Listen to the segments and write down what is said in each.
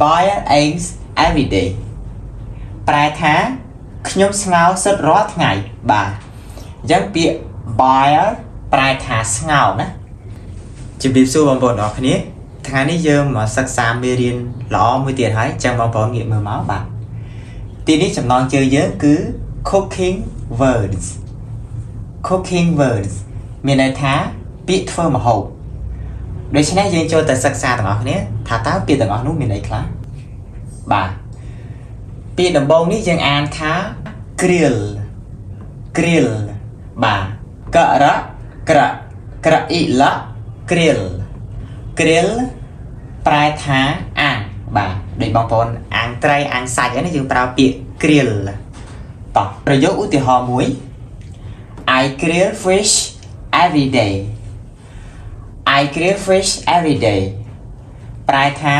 boil eggs every day ប្រែថាខ្ញុំស្ងោរសិតរាល់ថ្ងៃបាទអញ្ចឹងពាក្យ boil ប្រែថាស្ងោរណាជំរាបសួរបងប្អូនអរគ្នាថ្ងៃនេះយើងមកសិក្សាមេរៀនល្អមួយទៀតហើយអញ្ចឹងបងប្អូនងាកមើលមកបាទទីនេះចំណងជើងយើងគឺ cooking words មានន័យថាពាក្យធ្វើម្ហូបដូច្នេះយើងចូលទៅសិក្សាទាំងអស់គ្នាថាតើពាក្យទាំងអស់នោះមានន័យខ្លះបាទពាក្យដំបូងនេះយើងអានថា grill បាទក្រអ៊ីឡា grill ប្រែថាអាំងបាទដូចបងប្អូនអាំងត្រីអាំងសាច់ហ្នឹងយើងប្រើពាក្យ grill តោះប្រយោគឧទាហរណ៍មួយ I grill fish every day ប្រែថា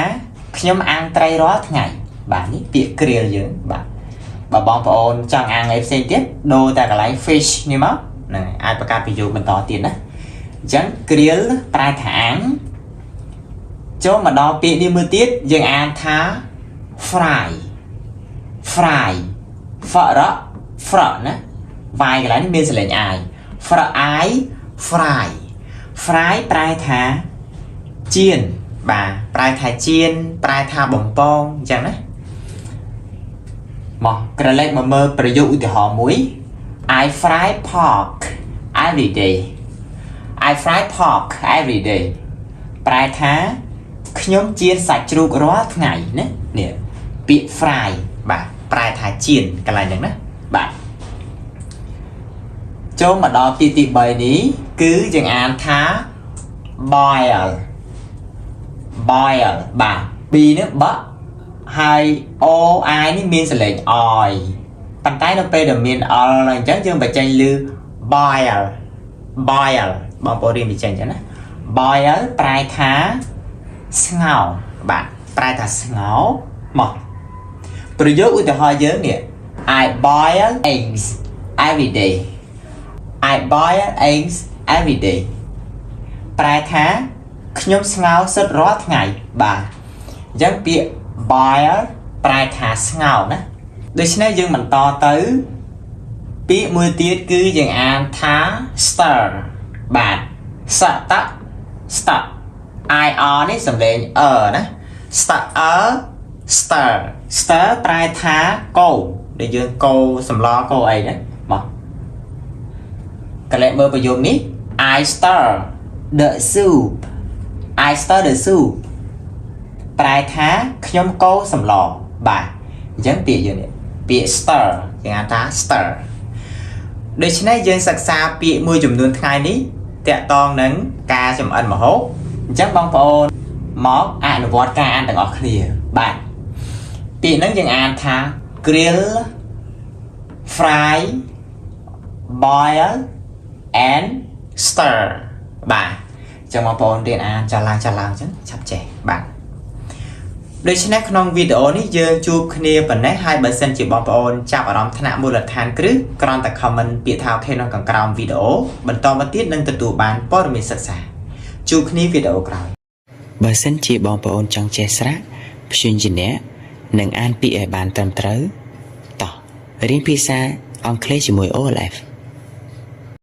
ខ្ញុំអាំងត្រីរាល់ថ្ងៃបាទនេះពាក្យ grill យើងបាទបើបងប្អូនចង់អាំងអីផ្សេងទៀតដូរតែកន្លែង fish នេះមកហ្នឹងអាចបង្កើតប្រយោគបន្តទៀតណាអញ្ចឹង grill ប្រែថាអាំងចូលមកដល់ពាក្យនេះមួយទៀតយើងអានថា fry ណាវាយកន្លែងនេះមានសលេងអាយ fry ប្រែថាចៀនបាទប្រែថាចៀនប្រែថាបំពងអញ្ចឹងណាមកក្រឡេកមកមើលប្រយោគឧទាហរណ៍មួយ I fry pork every day ប្រែថាខ្ញុំចៀនសាច់ជ្រូករាល់ថ្ងៃណានេះពាក្យ fry បាទប្រែថាចៀនកន្លែងហ្នឹងណាបាទចូលមកដល់ពាក្យទី3នេះគឺយើងអានថា boil បាទ B នេះបកហើយ OI នេះមានសលេងអយប៉ុន្តែនៅពេលដែលមាន L អញ្ចឹងយើងបញ្ចេញឮ boil បងប្អូនរៀនបញ្ចេញអញ្ចឹងណា boil ប្រែថាស្ងោរបាទប្រែថាស្ងោរមកប្រយោគឧទាហរណ៍យើងនេះ I boil eggs every day ប្រែថាខ្ញុំស្ងោរសិតរាល់ថ្ងៃបាទអញ្ចឹងពាក្យ boil ប្រែថាស្ងោរណាដូច្នេះយើងបន្តទៅពាក្យមួយទៀតគឺយើងអានថា stir បាទ stir IR នេះសំឡេងណា stir ប្រែថាកូរដែលយើងកូរសម្លកូរអីណាមកកន្លែងមើលប្រយោគនេះ I stir the soup ប្រែថាខ្ញុំកូរសម្លបាទអញ្ចឹងពាក្យយើងនេះពាក្យ stir យើងហៅថា stir ដូច្នេះយើងសិក្សាពាក្យមួយចំនួនថ្ងៃនេះតាក់ទងនឹងការចម្អិនម្ហូបអញ្ចឹងបងប្អូនមកអនុវត្តការអានទាំងអស់គ្នាបាទពាក្យហ្នឹងយើងអានថា grill fry boil and stir បាទអញ្ចឹងបងប្អូនរៀនអានចាស់ឡើងអញ្ចឹងឆាប់ចេះបាទដូច្នេះក្នុងវីដេអូនេះយើងជួបគ្នាប៉ុណ្ណេះហើយបើសិនជាបងប្អូនចាប់អារម្មណ៍ថ្នាក់មូលដ្ឋានគ្រឹះគ្រាន់តែ comment ពាក្យថា OK នៅខាងក្រោមវីដេអូបន្តមកទៀតនឹងទទួលបានព័ត៌មានសិក្សាជួបគ្នាវីដេអូក្រោយបើសិនជាបងប្អូនចង់ចេះស្រាក់ព្យញ្ជនៈនិងអានពាក្យឲ្យបានត្រឹមត្រូវតោះរៀនភាសាអង់គ្លេសជាមួយ OLF